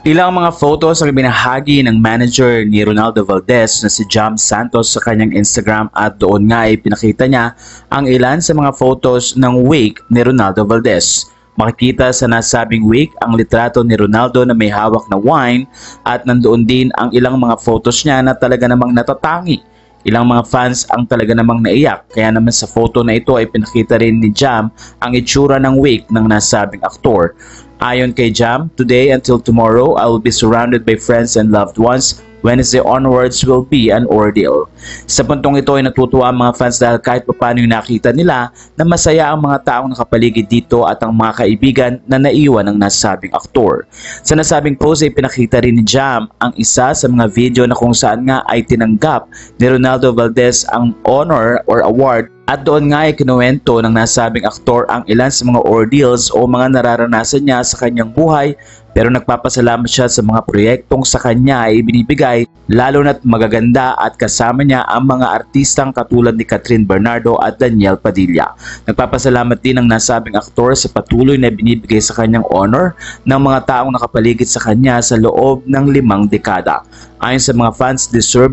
Ilang mga photos ang binahagi ng manager ni Ronaldo Valdez na si Jam Santos sa kanyang Instagram at doon nga ay pinakita niya ang ilan sa mga photos ng wake ni Ronaldo Valdez. Makikita sa nasabing wake ang litrato ni Ronaldo na may hawak na wine at nandoon din ang ilang mga photos niya na talaga namang natatangi. Ilang mga fans ang talaga namang naiyak, kaya naman sa photo na ito ay pinakita rin ni Jam ang itsura ng wake ng nasabing aktor. Ayon kay Jam, "Today until tomorrow, I will be surrounded by friends and loved ones. Wednesday onwards will be an ordeal." Sa puntong ito ay natutuwa ang mga fans dahil kahit paano yung nakita nila na masaya ang mga taong nakapaligid dito at ang mga kaibigan na naiwan ng nasabing aktor. Sa nasabing post ay pinakita rin ni Jam ang isa sa mga video na kung saan nga ay tinanggap ni Ronaldo Valdez ang honor or award. At doon nga ay kinuwento ng nasabing aktor ang ilan sa mga ordeals o mga nararanasan niya sa kanyang buhay, pero nagpapasalamat siya sa mga proyektong sa kanya ay ibinibigay, lalo na't magaganda at kasama niya ang mga artistang katulad ni Catherine Bernardo at Daniel Padilla. Nagpapasalamat din ang nasabing aktor sa patuloy na binibigay sa kanyang honor ng mga taong nakapaligid sa kanya sa loob ng 5 dekada. Ayon sa mga fans, deserve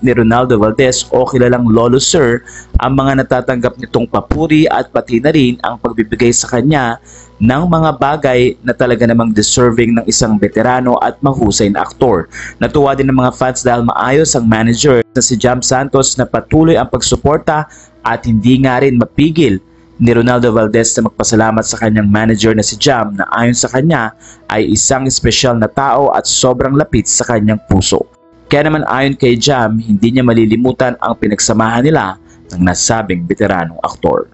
ni Ronaldo Valdez o kilalang Lolo Sir ang mga natatanggap nitong papuri at pati na rin ang pagbibigay sa kanya ng mga bagay na talaga namang deserving ng isang veterano at mahusay na aktor. Natuwa din ng mga fans dahil maayos ang manager na si Jam Santos na patuloy ang pagsuporta at hindi nga rin mapigil ni Ronaldo Valdez na magpasalamat sa kanyang manager na si Jam na ayon sa kanya ay isang espesyal na tao at sobrang lapit sa kanyang puso. Kaya naman ayon kay Jam, hindi niya malilimutan ang pinagsamahan nila ng nasabing veteranong aktor.